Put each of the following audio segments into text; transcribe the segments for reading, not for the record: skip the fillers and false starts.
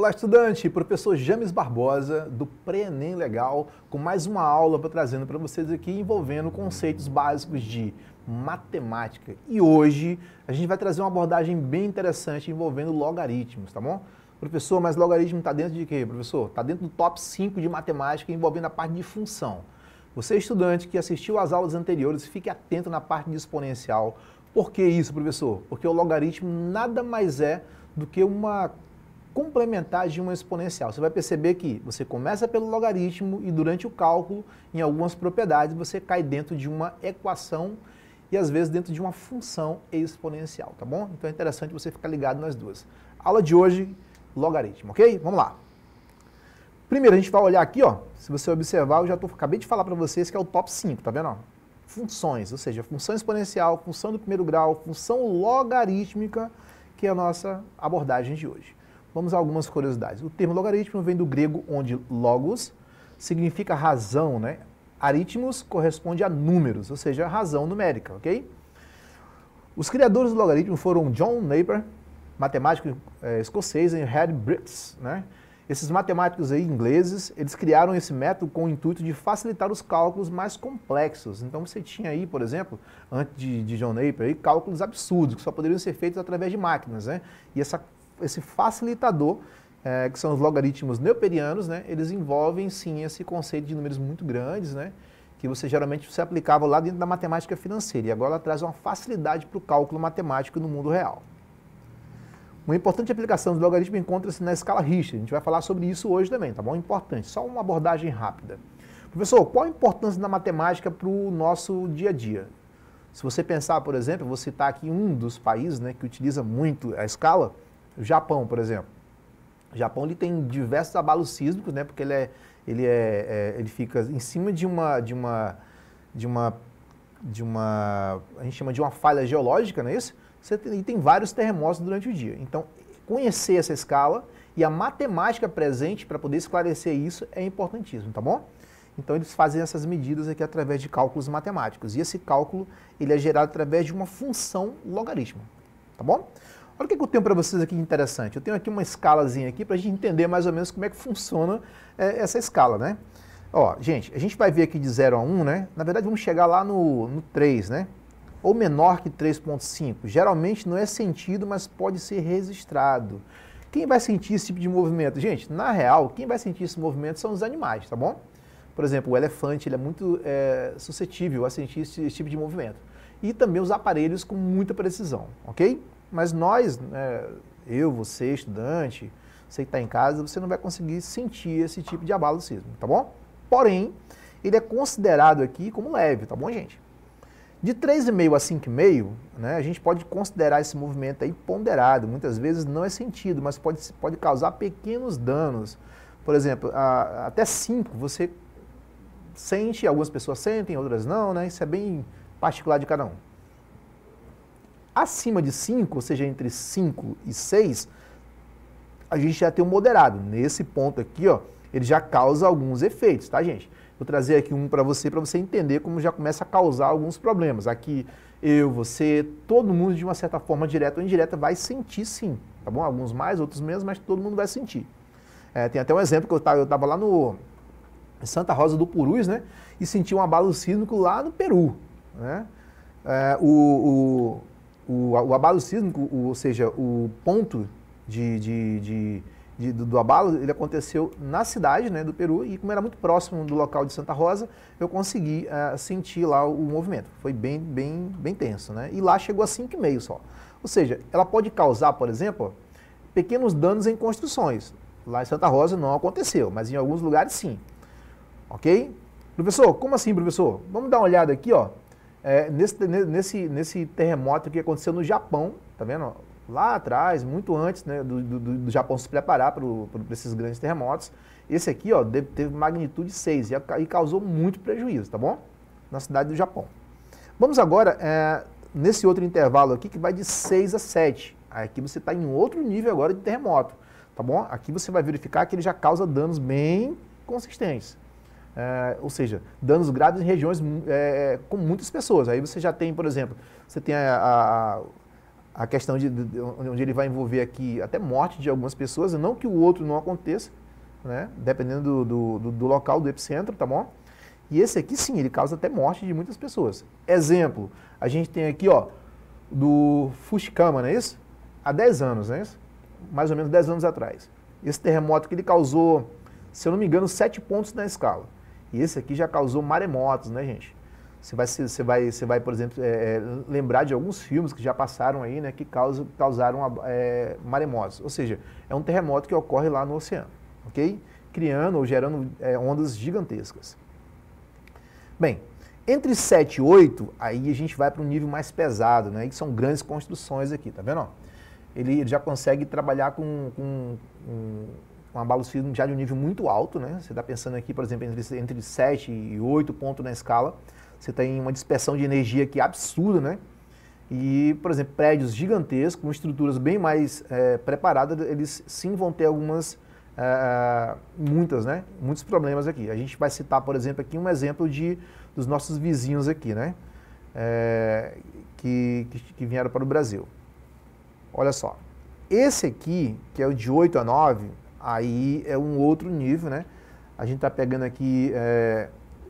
Olá, estudante! Professor James Barbosa, do Pré-ENEM Legal, com mais uma aula trazendo para vocês aqui envolvendo conceitos básicos de matemática. E hoje a gente vai trazer uma abordagem bem interessante envolvendo logaritmos, tá bom? Professor, mas logaritmo está dentro de quê, professor? Está dentro do top 5 de matemática envolvendo a parte de função. Você, estudante que assistiu às aulas anteriores, fique atento na parte de exponencial. Por que isso, professor? Porque o logaritmo nada mais é do que uma complementar de uma exponencial. Você vai perceber que você começa pelo logaritmo e durante o cálculo, em algumas propriedades, você cai dentro de uma equação e às vezes dentro de uma função exponencial, tá bom? Então é interessante você ficar ligado nas duas. Aula de hoje, logaritmo, ok? Vamos lá. Primeiro a gente vai olhar aqui, ó, se você observar, acabei de falar para vocês que é o top 5, tá vendo? Ó? Funções, ou seja, função exponencial, função do primeiro grau, função logarítmica, que é a nossa abordagem de hoje. Vamos a algumas curiosidades. O termo logaritmo vem do grego, onde logos significa razão, né? Aritmos corresponde a números, ou seja, razão numérica, ok? Os criadores do logaritmo foram John Napier, matemático escocês, e Harry Briggs, né? Esses matemáticos aí ingleses, eles criaram esse método com o intuito de facilitar os cálculos mais complexos. Então você tinha aí, por exemplo, antes de John Napier, aí, cálculos absurdos, que só poderiam ser feitos através de máquinas, né? E esse facilitador, que são os logaritmos neuperianos, né, eles envolvem sim esse conceito de números muito grandes, né, que geralmente você aplicava lá dentro da matemática financeira, e agora ela traz uma facilidade para o cálculo matemático no mundo real. Uma importante aplicação do logaritmo encontra-se na escala Richter, a gente vai falar sobre isso hoje também, tá bom? Importante, só uma abordagem rápida. Professor, qual a importância da matemática para o nosso dia a dia? Se você pensar, por exemplo, vou citar aqui um dos países, né, que utiliza muito a escala, o Japão, por exemplo. O Japão ele tem diversos abalos sísmicos, né, porque ele fica em cima de uma a gente chama de uma falha geológica, não é isso? E tem vários terremotos durante o dia. Então, conhecer essa escala e a matemática presente para poder esclarecer isso é importantíssimo, tá bom? Então, eles fazem essas medidas aqui através de cálculos matemáticos. E esse cálculo ele é gerado através de uma função logaritmo, tá bom? Olha o que eu tenho para vocês aqui interessante. Eu tenho aqui uma escalazinha aqui para a gente entender mais ou menos como é que funciona essa escala, né? Ó, gente, a gente vai ver aqui de 0 a 1, né? Na verdade, vamos chegar lá no 3, né? Ou menor que 3,5. Geralmente não é sentido, mas pode ser registrado. Quem vai sentir esse tipo de movimento? Gente, na real, quem vai sentir esse movimento são os animais, tá bom? Por exemplo, o elefante ele é muito suscetível a sentir esse tipo de movimento. E também os aparelhos com muita precisão, ok? Mas nós, eu, você, estudante, você que está em casa, você não vai conseguir sentir esse tipo de abalo sísmico, tá bom? Porém, ele é considerado aqui como leve, tá bom, gente? De 3,5 a 5,5, né, a gente pode considerar esse movimento aí ponderado. Muitas vezes não é sentido, mas pode causar pequenos danos. Por exemplo, até 5 você sente, algumas pessoas sentem, outras não, né? Isso é bem particular de cada um. Acima de 5, ou seja, entre 5 e 6, a gente já tem um moderado. Nesse ponto aqui, ó, ele já causa alguns efeitos, tá, gente? Vou trazer aqui um para você entender como já começa a causar alguns problemas. Aqui, eu, você, todo mundo, de uma certa forma, direta ou indireta, vai sentir sim, tá bom? Alguns mais, outros menos, mas todo mundo vai sentir. Tem até um exemplo que eu estava lá em Santa Rosa do Purus, né? E senti um abalo sísmico lá no Peru, né? O abalo sísmico, ou seja, o ponto do abalo, ele aconteceu na cidade, né, do Peru, e como era muito próximo do local de Santa Rosa, eu consegui sentir lá o movimento. Foi bem tenso, né? E lá chegou a 5,5 só. Ou seja, ela pode causar, por exemplo, pequenos danos em construções. Lá em Santa Rosa não aconteceu, mas em alguns lugares sim. Ok? Professor, como assim, professor? Vamos dar uma olhada aqui, ó. Nesse terremoto que aconteceu no Japão, tá vendo? Lá atrás, muito antes, né, do Japão se preparar para esses grandes terremotos. Esse aqui, ó, teve magnitude 6 e causou muito prejuízo, tá bom? Na cidade do Japão. Vamos agora nesse outro intervalo aqui que vai de 6 a 7. Aqui você está em outro nível agora de terremoto, tá bom? Aqui você vai verificar que ele já causa danos bem consistentes. Ou seja, danos graves em regiões com muitas pessoas. Aí você já tem, por exemplo, você tem a questão onde ele vai envolver aqui até morte de algumas pessoas, não que o outro não aconteça, né? Dependendo do local, do epicentro, tá bom? E esse aqui sim, ele causa até morte de muitas pessoas. Exemplo, a gente tem aqui, ó, do Fukushima, não é isso? Há 10 anos, não é isso? Mais ou menos 10 anos atrás. Esse terremoto que ele causou, se eu não me engano, 7 pontos na escala. E esse aqui já causou maremotos, né, gente? Você vai, por exemplo, lembrar de alguns filmes que já passaram aí, né, que causaram maremotos. Ou seja, é um terremoto que ocorre lá no oceano, ok? Criando ou gerando ondas gigantescas. Bem, entre 7 e 8, aí a gente vai para um nível mais pesado, né? Que são grandes construções aqui, tá vendo? Ó? Ele já consegue trabalhar com um abalo sísmico já de um nível muito alto, né? Você está pensando aqui, por exemplo, entre 7 e 8 pontos na escala. Você tem uma dispersão de energia aqui absurda, né? E, por exemplo, prédios gigantescos, com estruturas bem mais preparadas, eles sim vão ter muitos problemas aqui. A gente vai citar, por exemplo, aqui um exemplo dos nossos vizinhos aqui, né? Que vieram para o Brasil. Olha só, esse aqui, que é o de 8 a 9, aí é um outro nível, né? A gente está pegando aqui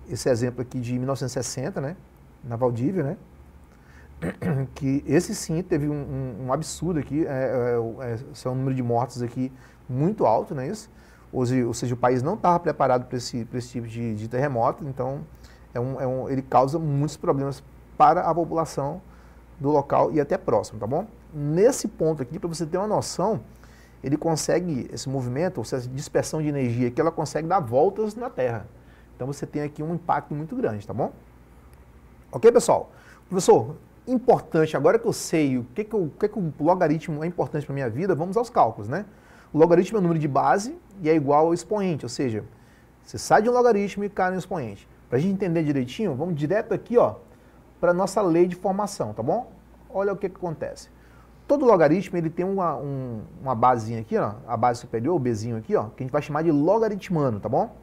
esse exemplo aqui de 1960, né? Na Valdívia, né? Que esse sim teve um absurdo aqui, são um número de mortos aqui muito alto, não é isso? Ou seja, o país não estava preparado para esse tipo de terremoto, então ele causa muitos problemas para a população do local e até próximo, tá bom? Nesse ponto aqui, para você ter uma noção, ele consegue, esse movimento, ou seja, essa dispersão de energia aqui, ela consegue dar voltas na Terra. Então você tem aqui um impacto muito grande, tá bom? Ok, pessoal? Professor, importante, agora que eu sei o que o logaritmo é importante para a minha vida, vamos aos cálculos, né? O logaritmo é o número de base e é igual ao expoente, ou seja, você sai de um logaritmo e cai no expoente. Para a gente entender direitinho, vamos direto aqui, ó, para a nossa lei de formação, tá bom? Olha o que acontece. Todo logaritmo ele tem uma basezinha aqui, ó, a base superior, o Bzinho aqui, ó, que a gente vai chamar de logaritmano, tá bom?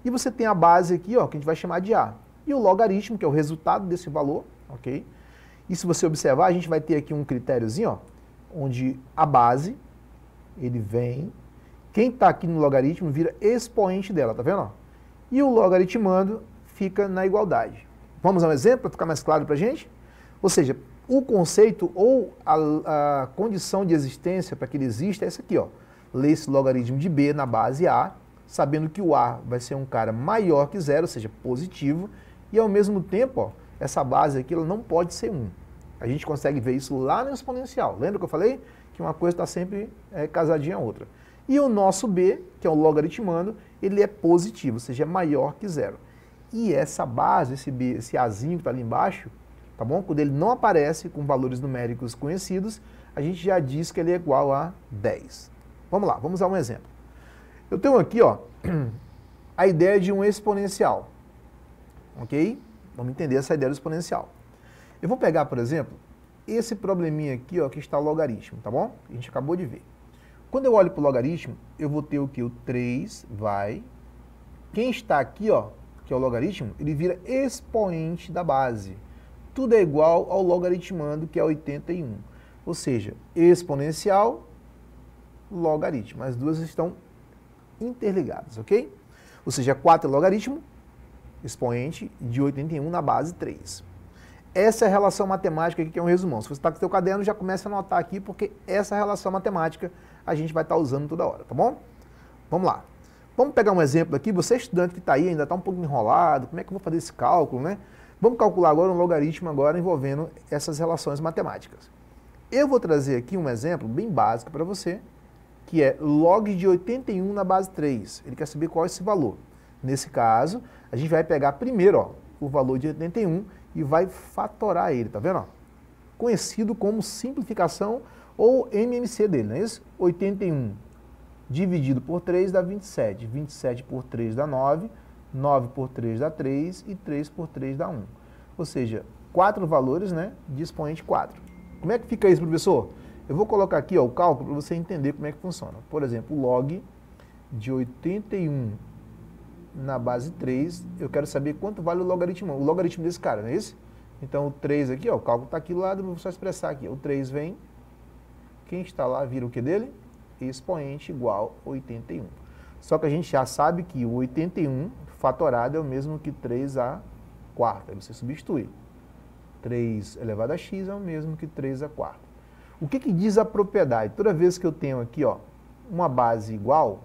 E você tem a base aqui, ó, que a gente vai chamar de A. E o logaritmo, que é o resultado desse valor, ok? E se você observar, a gente vai ter aqui um critériozinho, ó, onde a base, ele vem, quem está aqui no logaritmo vira expoente dela, tá vendo? Ó? E o logaritmando fica na igualdade. Vamos a um exemplo para ficar mais claro para a gente? Ou seja, o conceito ou a condição de existência para que ele exista é essa aqui, ó. Ler esse logaritmo de B na base A, sabendo que o A vai ser um cara maior que zero, ou seja, positivo, e ao mesmo tempo, ó, essa base aqui ela não pode ser 1. A gente consegue ver isso lá no exponencial. Lembra que eu falei que uma coisa está sempre casadinha a outra? E o nosso B, que é o logaritmando, ele é positivo, ou seja, é maior que zero. E essa base, esse Azinho que está ali embaixo, tá bom? Quando ele não aparece com valores numéricos conhecidos, a gente já diz que ele é igual a 10. Vamos lá, vamos a um exemplo. Eu tenho aqui, ó, a ideia de um exponencial, ok? Vamos entender essa ideia do exponencial. Eu vou pegar, por exemplo, esse probleminha aqui, ó, que está o logaritmo, tá bom? A gente acabou de ver. Quando eu olho para o logaritmo, eu vou ter o que? O 3 vai... Quem está aqui, ó, que é o logaritmo, ele vira expoente da base. Tudo é igual ao logaritmando, que é 81. Ou seja, exponencial, logaritmo. As duas estão interligadas, ok? Ou seja, 4 é logaritmo, expoente de 81 na base 3. Essa é a relação matemática aqui, que é um resumão. Se você está com o seu caderno, já começa a anotar aqui, porque essa relação matemática a gente vai estar usando toda hora, tá bom? Vamos lá. Vamos pegar um exemplo aqui. Você estudante que está aí, ainda está um pouco enrolado, como é que eu vou fazer esse cálculo, né? Vamos calcular agora um logaritmo agora envolvendo essas relações matemáticas. Eu vou trazer aqui um exemplo bem básico para você, que é log de 81 na base 3. Ele quer saber qual é esse valor. Nesse caso, a gente vai pegar primeiro, ó, o valor de 81 e vai fatorar ele, tá vendo? Ó? Conhecido como simplificação ou MMC dele, não é isso? 81 dividido por 3 dá 27. 27 por 3 dá 9. 9 por 3 dá 3 e 3 por 3 dá 1. Ou seja, 4 valores, né, de expoente 4. Como é que fica isso, professor? Eu vou colocar aqui, ó, o cálculo para você entender como é que funciona. Por exemplo, log de 81 na base 3, eu quero saber quanto vale o logaritmo desse cara, não é isso? Então o 3 aqui, ó, o cálculo está aqui do lado, vou só expressar aqui. O 3 vem quem está lá vira o que dele? Expoente igual a 81. Só que a gente já sabe que o 81 fatorado é o mesmo que 3 a quarta. Aí você substitui. 3 elevado a x é o mesmo que 3 a quarta. O que diz a propriedade? Toda vez que eu tenho aqui, ó, uma base igual,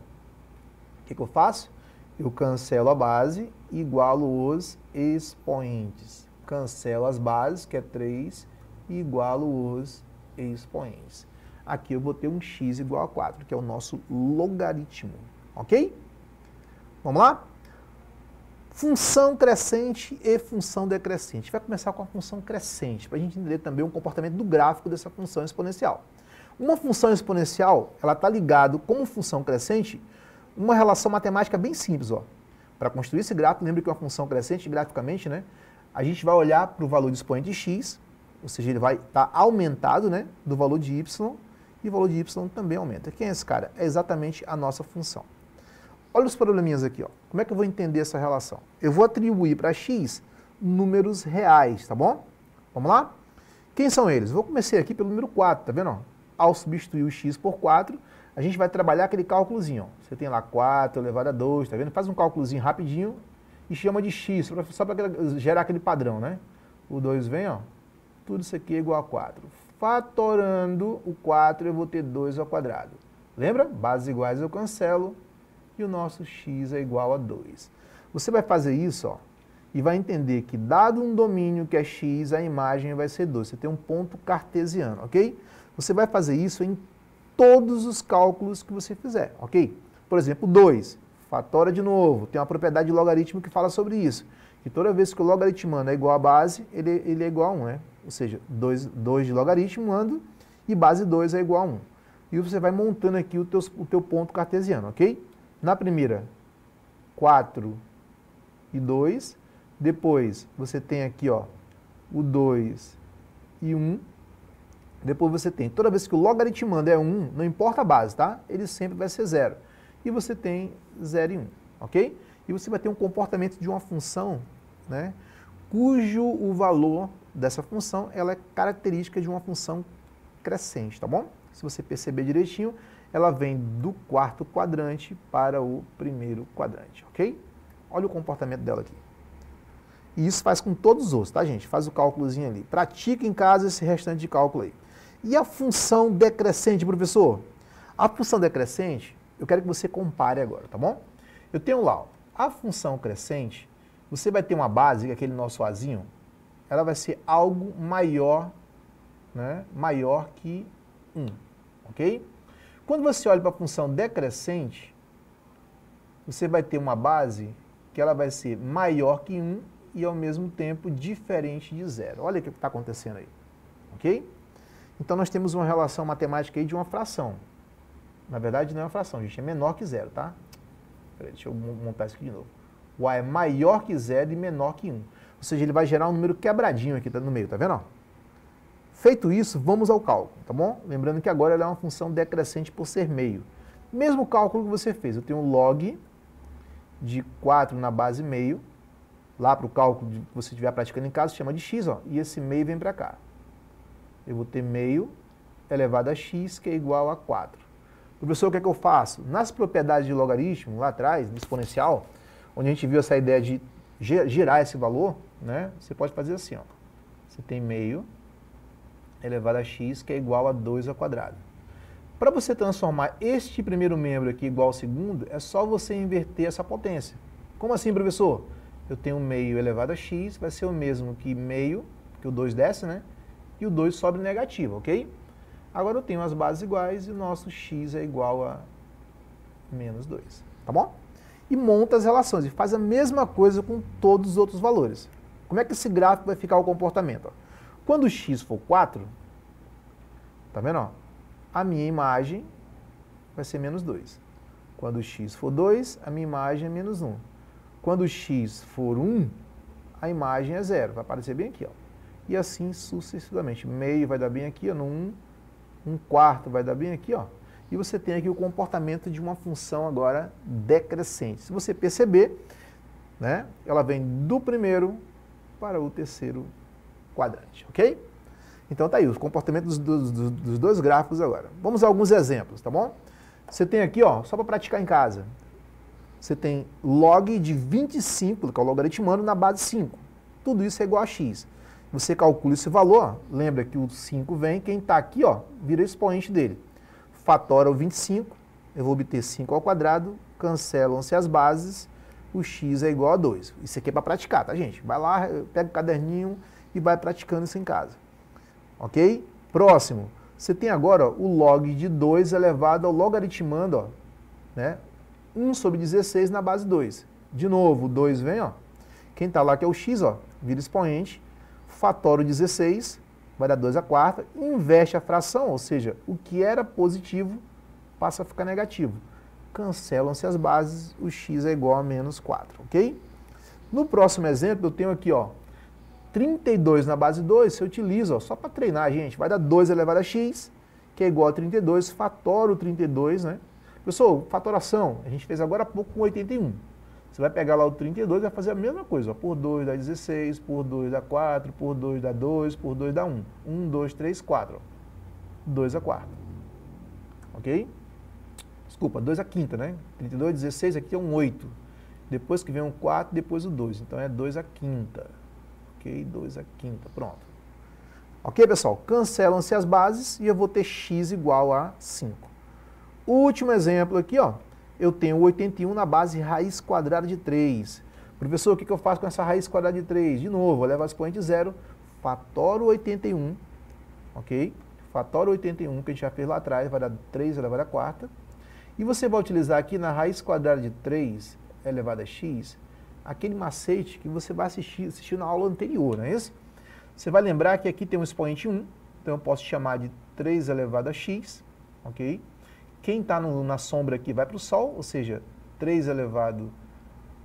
o que eu faço? Eu cancelo a base e igualo os expoentes. Cancelo as bases, que é 3, e igualo os expoentes. Aqui eu vou ter um x igual a 4, que é o nosso logaritmo. Ok? Vamos lá? Função crescente e função decrescente. A gente vai começar com a função crescente, para a gente entender também o comportamento do gráfico dessa função exponencial. Uma função exponencial, ela está ligada, como função crescente, uma relação matemática bem simples. Para construir esse gráfico, lembre que uma função crescente, graficamente, né, a gente vai olhar para o valor de expoente x, ou seja, ele vai estar aumentado, né, do valor de y, e o valor de y também aumenta. Quem é esse cara? É exatamente a nossa função. Olha os probleminhas aqui, ó. Como é que eu vou entender essa relação? Eu vou atribuir para x números reais, tá bom? Vamos lá? Quem são eles? Vou começar aqui pelo número 4, tá vendo? Ao substituir o x por 4, a gente vai trabalhar aquele cálculozinho, ó. Você tem lá 4 elevado a 2, tá vendo? Faz um cálculozinho rapidinho e chama de x, só para gerar aquele padrão, né? O 2 vem, ó. Tudo isso aqui é igual a 4. Fatorando o 4, eu vou ter 2 ao quadrado. Lembra? Bases iguais eu cancelo. E o nosso x é igual a 2. Você vai fazer isso, ó, e vai entender que, dado um domínio que é x, a imagem vai ser 2. Você tem um ponto cartesiano, ok? Você vai fazer isso em todos os cálculos que você fizer, ok? Por exemplo, 2, fatora de novo, tem uma propriedade de logaritmo que fala sobre isso. Que toda vez que o logaritmando é igual a base, ele é igual a 1, né? Ou seja, 2 de logaritmo ando e base 2 é igual a 1. E você vai montando aqui o teu ponto cartesiano, ok? Na primeira, 4 e 2. Depois, você tem aqui, ó, o 2 e 1. Depois você tem, toda vez que o logaritmando é 1, não importa a base, tá? Ele sempre vai ser 0. E você tem 0 e 1, ok? E você vai ter um comportamento de uma função, né, cujo o valor dessa função ela é característica de uma função crescente, tá bom? Se você perceber direitinho, ela vem do quarto quadrante para o primeiro quadrante, ok? Olha o comportamento dela aqui. E isso faz com todos os outros, tá, gente? Faz o cálculozinho ali. Pratica em casa esse restante de cálculo aí. E a função decrescente, professor? A função decrescente, eu quero que você compare agora, tá bom? Eu tenho lá, ó, a função crescente, você vai ter uma base, que é aquele nosso azinho, ela vai ser algo maior, né? Maior que 1, ok? Quando você olha para a função decrescente, você vai ter uma base que ela vai ser maior que 1 e ao mesmo tempo diferente de 0. Olha o que está acontecendo aí, ok? Então nós temos uma relação matemática aí de uma fração. Na verdade não é uma fração, gente, é menor que 0, tá? Peraí, deixa eu montar isso aqui de novo. O A é maior que 0 e menor que 1. Ou seja, ele vai gerar um número quebradinho aqui no meio, tá vendo? Feito isso, vamos ao cálculo, tá bom? Lembrando que agora ela é uma função decrescente por ser meio. Mesmo cálculo que você fez, eu tenho um log de 4 na base meio, lá para o cálculo que você estiver praticando em casa, chama de x, ó, e esse meio vem para cá. Eu vou ter meio elevado a x, que é igual a 4. Professor, o que é que eu faço? Nas propriedades de logaritmo, lá atrás, do exponencial, onde a gente viu essa ideia de girar esse valor, né? Você pode fazer assim, ó. Você tem meio elevado a x, que é igual a 2 ao quadrado. Para você transformar este primeiro membro aqui igual ao segundo, é só você inverter essa potência. Como assim, professor? Eu tenho meio elevado a x, vai ser o mesmo que meio, que o 2 desce, né? E o 2 sobe negativo, ok? Agora eu tenho as bases iguais e o nosso x é igual a menos 2, tá bom? E monta as relações, e faz a mesma coisa com todos os outros valores. Como é que esse gráfico vai ficar o comportamento? Ó? Quando o x for 4, tá vendo? Ó? A minha imagem vai ser menos 2. Quando o x for 2, a minha imagem é menos 1. Quando o x for 1, a imagem é 0. Vai aparecer bem aqui, ó. E assim sucessivamente. Meio vai dar bem aqui, ó, no 1. 1/4 vai dar bem aqui, ó. E você tem aqui o comportamento de uma função agora decrescente. Se você perceber, né, ela vem do primeiro para o terceiro quadrante, ok? Então tá aí, o comportamento dos dois gráficos agora. Vamos a alguns exemplos, tá bom? Você tem aqui, ó, só para praticar em casa, você tem log de 25, que é o logaritmando, na base 5. Tudo isso é igual a x. Você calcula esse valor, lembra que o 5 vem, quem está aqui, ó, vira expoente dele. Fatora o 25, eu vou obter 5 ao quadrado, cancelam-se as bases, o x é igual a 2. Isso aqui é para praticar, tá, gente? Vai lá, pega o caderninho e vai praticando isso em casa. Ok? Próximo. Você tem agora ó, o log de 2 elevado ao logaritmando, ó, né? 1 sobre 16 na base 2. De novo, o 2 vem, ó. Quem está lá que é o x, ó, vira expoente, fatora o 16, vai dar 2 à quarta, inverte a fração, ou seja, o que era positivo passa a ficar negativo. Cancelam-se as bases, o x é igual a menos 4, ok? No próximo exemplo, eu tenho aqui, ó, 32 na base 2, você utiliza, ó, só para treinar, gente, vai dar 2 elevado a x, que é igual a 32, fatora o 32, né? Pessoal, fatoração, a gente fez agora há pouco com 81. Você vai pegar lá o 32 e vai fazer a mesma coisa, ó, por 2 dá 16, por 2 dá 4, por 2 dá 2, por 2 dá 1. 1, 2, 3, 4, ó. 2 à quarta, ok? Desculpa, 2 à quinta, né? 32, 16, aqui é um 8. Depois que vem um 4, depois o 2, então é 2 à quinta. Ok, 2 à quinta, pronto. Ok, pessoal? Cancelam-se as bases e eu vou ter x igual a 5. Último exemplo aqui, ó. Eu tenho 81 na base raiz quadrada de 3. Professor, o que eu faço com essa raiz quadrada de 3? De novo, eu levo a expoente 0, fatoro 81, ok? Fatoro 81, que a gente já fez lá atrás, vai dar 3 elevado a quarta. E você vai utilizar aqui na raiz quadrada de 3 elevado a x, aquele macete que você vai assistir na aula anterior, não é isso? Você vai lembrar que aqui tem um expoente 1, então eu posso chamar de 3 elevado a x, ok? Quem está na sombra aqui vai para o sol, ou seja, 3 elevado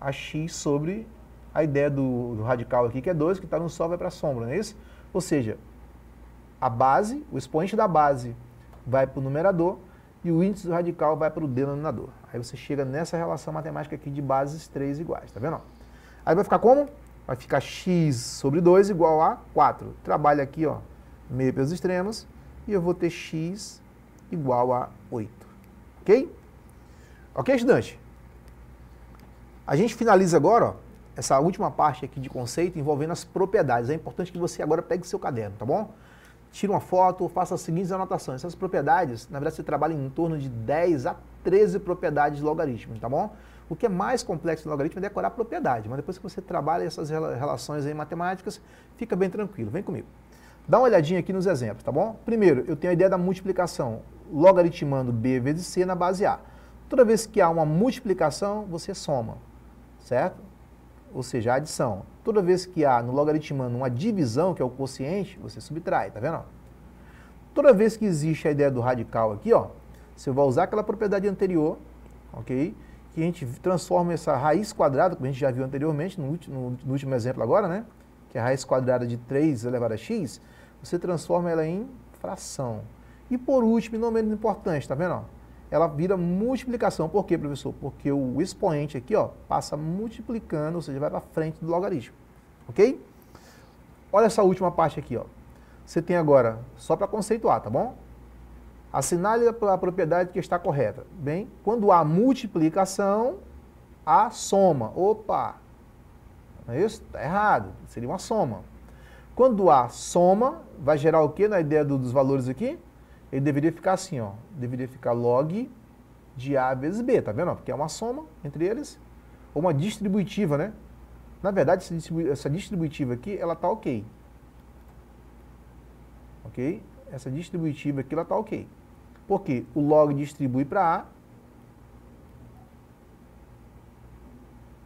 a x sobre a ideia do radical aqui, que é 2, que está no sol vai para a sombra, não é isso? Ou seja, a base, o expoente da base vai para o numerador e o índice do radical vai para o denominador. Aí você chega nessa relação matemática aqui de bases 3 iguais, tá vendo? Aí vai ficar como? Vai ficar x sobre 2 igual a 4. Trabalha aqui, ó, meio pelos extremos, e eu vou ter x igual a 8. Ok? Ok, estudante? A gente finaliza agora, ó, essa última parte aqui de conceito envolvendo as propriedades. É importante que você agora pegue seu caderno, tá bom? Tire uma foto, faça as seguintes anotações. Essas propriedades, na verdade, você trabalha em torno de 10 a 13 propriedades de logaritmo, tá bom? O que é mais complexo no logaritmo é decorar a propriedade, mas depois que você trabalha essas relações aí matemáticas, fica bem tranquilo. Vem comigo. Dá uma olhadinha aqui nos exemplos, tá bom? Primeiro, eu tenho a ideia da multiplicação, logaritmando b vezes c na base a. Toda vez que há uma multiplicação, você soma, certo? Ou seja, a adição. Toda vez que há no logaritmando uma divisão, que é o quociente, você subtrai, tá vendo? Toda vez que existe a ideia do radical aqui, ó, você vai usar aquela propriedade anterior, ok? Que a gente transforma essa raiz quadrada, como a gente já viu anteriormente, no último exemplo agora, né? Que é a raiz quadrada de 3 elevado a x, você transforma ela em fração. E por último, e não menos importante, tá vendo? Ó? Ela vira multiplicação. Por quê, professor? Porque o expoente aqui, ó, passa multiplicando, ou seja, vai para frente do logaritmo. Ok? Olha essa última parte aqui, ó. Você tem agora, só para conceituar, tá bom? Assinale a propriedade que está correta. Bem, quando há multiplicação, há soma. Opa! Não é isso? Está errado. Seria uma soma. Quando há soma, vai gerar o quê na ideia dos valores aqui? Ele deveria ficar assim, ó. Deveria ficar log de A vezes B, tá vendo? Porque é uma soma entre eles. Ou uma distributiva, né? Na verdade, essa distributiva aqui, ela tá ok. Ok? Essa distributiva aqui, ela tá ok. Porque o log distribui para A.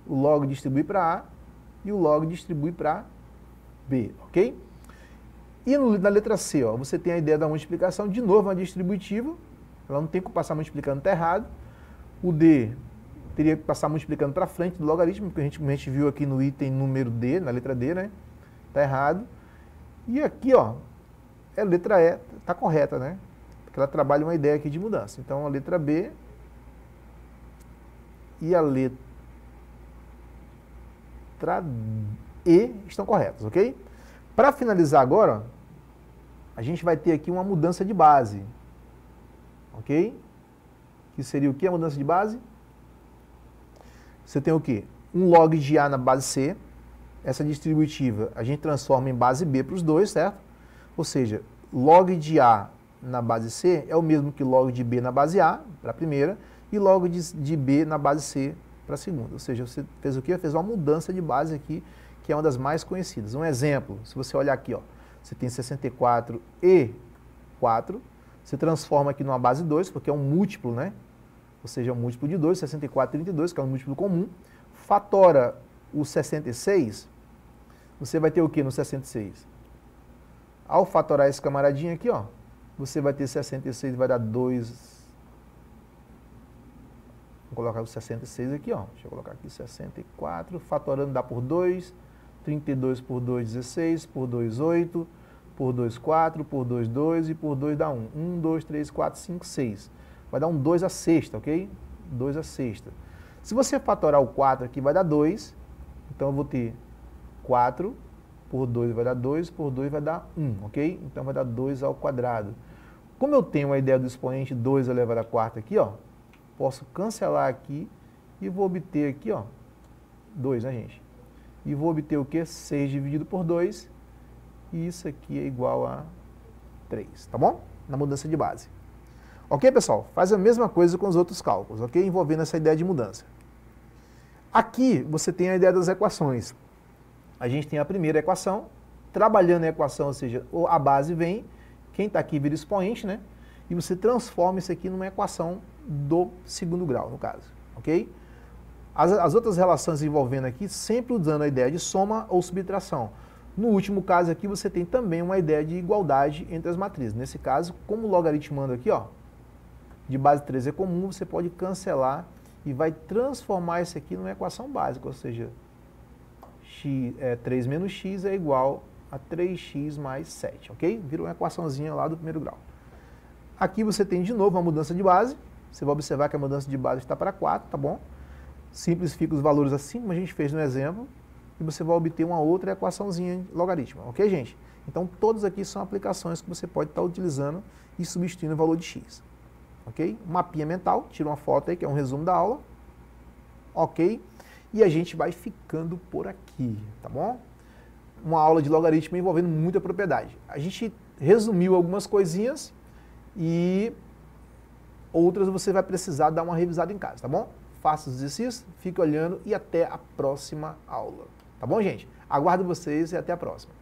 O log distribui para A. E o log distribui para B, ok? E na letra C, ó, você tem a ideia da multiplicação, de novo uma distributiva, ela não tem que passar multiplicando, está errado. O D teria que passar multiplicando para frente do logaritmo, que a gente viu aqui no item número D, na letra D, né? Está errado. E aqui, ó, a letra E está correta, né? Porque ela trabalha uma ideia aqui de mudança. Então, a letra B e a letra E estão corretas, ok? Para finalizar agora, a gente vai ter aqui uma mudança de base. Ok? Que seria o que a mudança de base? Você tem o quê? Um log de A na base C. Essa distributiva a gente transforma em base B para os dois, certo? Ou seja, log de A na base C é o mesmo que log de B na base A, para a primeira, e log de B na base C para a segunda. Ou seja, você fez o quê? Fez uma mudança de base aqui, que é uma das mais conhecidas. Um exemplo, se você olhar aqui, ó, você tem 64 e 4, você transforma aqui numa base 2, porque é um múltiplo, né? Ou seja, é um múltiplo de 2, 64 e 32, que é um múltiplo comum. Fatora o 66, você vai ter o que no 66? Ao fatorar esse camaradinho aqui, ó, você vai ter 66, vai dar 2. Vou colocar o 66 aqui, ó. Deixa eu colocar aqui 64, fatorando dá por 2, 32 por 2, 16, por 2, 8, por 2, 4, por 2, 2 e por 2 dá 1. 1, 2, 3, 4, 5, 6. Vai dar um 2 à sexta, ok? 2 à sexta. Se você fatorar o 4 aqui, vai dar 2. Então eu vou ter 4 por 2 vai dar 2, por 2 vai dar 1, ok? Então vai dar 2 ao quadrado. Como eu tenho a ideia do expoente 2 elevado à quarta aqui, ó, posso cancelar aqui e vou obter aqui, ó, 2, né, gente? E vou obter o quê? 6 dividido por 2, e isso aqui é igual a 3, tá bom? Na mudança de base. Ok, pessoal? Faz a mesma coisa com os outros cálculos, ok? Envolvendo essa ideia de mudança. Aqui você tem a ideia das equações. A gente tem a primeira equação, trabalhando a equação, ou seja, a base vem, quem está aqui vira expoente, né? E você transforma isso aqui numa equação do segundo grau, no caso, ok? As outras relações envolvendo aqui, sempre usando a ideia de soma ou subtração. No último caso aqui, você tem também uma ideia de igualdade entre as matrizes. Nesse caso, como o logaritmando aqui, ó, de base 3 é comum, você pode cancelar e vai transformar isso aqui numa equação básica, ou seja, 3 menos x é igual a 3x mais 7, ok? Vira uma equaçãozinha lá do primeiro grau. Aqui você tem de novo uma mudança de base, você vai observar que a mudança de base está para 4, tá bom? Simplifica os valores assim como a gente fez no exemplo, e você vai obter uma outra equaçãozinha logarítmica, ok, gente? Então, todos aqui são aplicações que você pode estar utilizando e substituindo o valor de x, ok? Mapinha mental, tira uma foto aí, que é um resumo da aula, ok? E a gente vai ficando por aqui, tá bom? Uma aula de logaritmo envolvendo muita propriedade. A gente resumiu algumas coisinhas e outras você vai precisar dar uma revisada em casa, tá bom? Faça os exercícios, fique olhando e até a próxima aula. Tá bom, gente? Aguardo vocês e até a próxima.